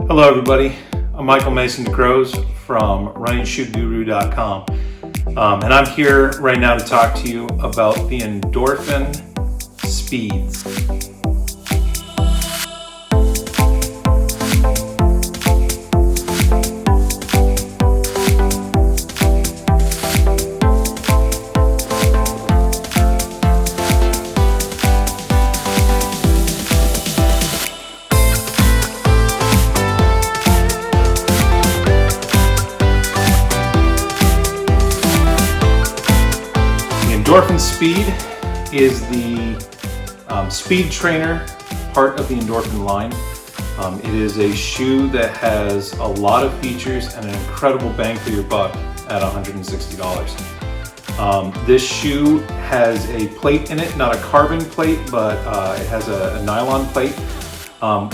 Hello everybody, I'm Michael Mason DeCroze from runningshoeguru.com and I'm here right now to talk to you about the Endorphin Speeds. Endorphin Speed is the speed trainer part of the Endorphin line. It is a shoe that has a lot of features and an incredible bang for your buck at $160. This shoe has a plate in it, not a carbon plate, but it has a nylon plate,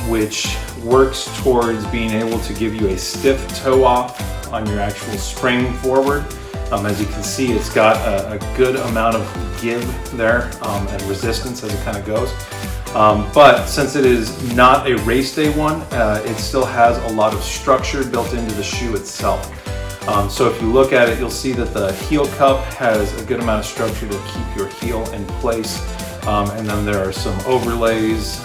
which works towards being able to give you a stiff toe off on your actual spring forward. As you can see, it's got a good amount of give there and resistance as it kind of goes. But since it is not a race day one, it still has a lot of structure built into the shoe itself. So if you look at it, you'll see that the heel cup has a good amount of structure to keep your heel in place. And then there are some overlays,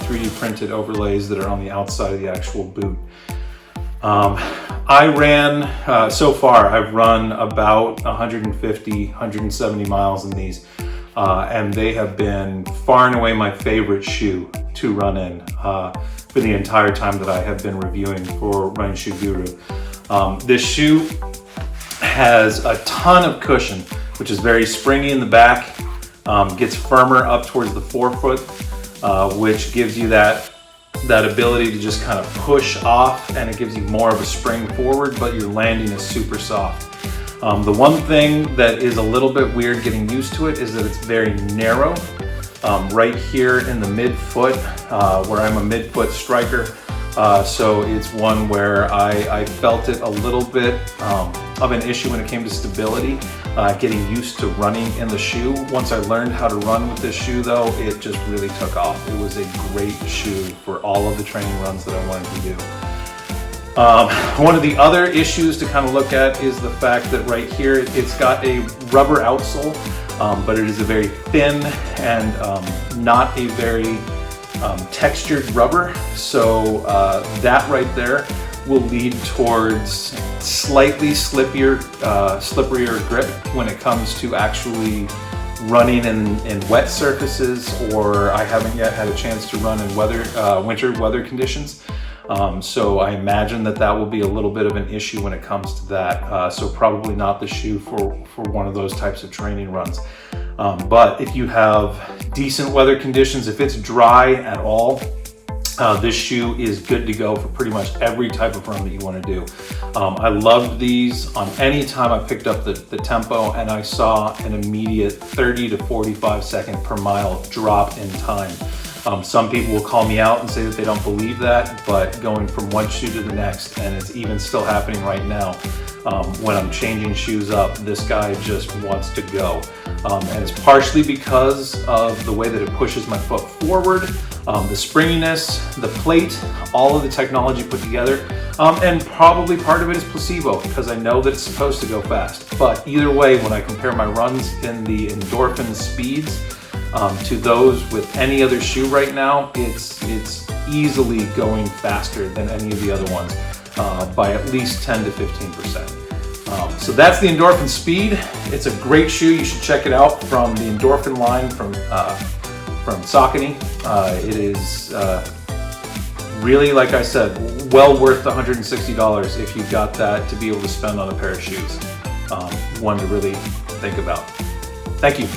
3D printed overlays that are on the outside of the actual boot. I ran, so far I've run about 150, 170 miles in these, and they have been far and away my favorite shoe to run in for the entire time that I have been reviewing for Running Shoe Guru. This shoe has a ton of cushion, which is very springy in the back, gets firmer up towards the forefoot, which gives you that ability to just kind of push off, and it gives you more of a spring forward, but your landing is super soft. The one thing that is a little bit weird getting used to it is that it's very narrow. Right here in the midfoot, where I'm a midfoot striker, so it's one where I felt it a little bit of an issue when it came to stability, getting used to running in the shoe. Once I learned how to run with this shoe though, it just really took off. It was a great shoe for all of the training runs that I wanted to do. One of the other issues to kind of look at is the fact that right here, it's got a rubber outsole, but it is a very thin and not a very textured rubber. So that right there will lead towards slightly slipperier grip when it comes to actually running in wet surfaces, or I haven't yet had a chance to run in winter weather conditions. So I imagine that will be a little bit of an issue when it comes to that. So probably not the shoe for one of those types of training runs. But if you have decent weather conditions, if it's dry at all, this shoe is good to go for pretty much every type of run that you want to do. I loved these on any time I picked up the tempo, and I saw an immediate 30 to 45 second per mile drop in time. Some people will call me out and say that they don't believe that, but going from one shoe to the next, and it's even still happening right now, when I'm changing shoes up, this guy just wants to go. And it's partially because of the way that it pushes my foot forward, the springiness, the plate, all of the technology put together, and probably part of it is placebo, because I know that it's supposed to go fast. But either way, when I compare my runs in the Endorphin Speeds to those with any other shoe right now, it's easily going faster than any of the other ones by at least 10 to 15%. So that's the Endorphin Speed. It's a great shoe. You should check it out from the Endorphin line from Saucony. It is really, like I said, well worth the $160 if you got that to be able to spend on a pair of shoes. One to really think about. Thank you.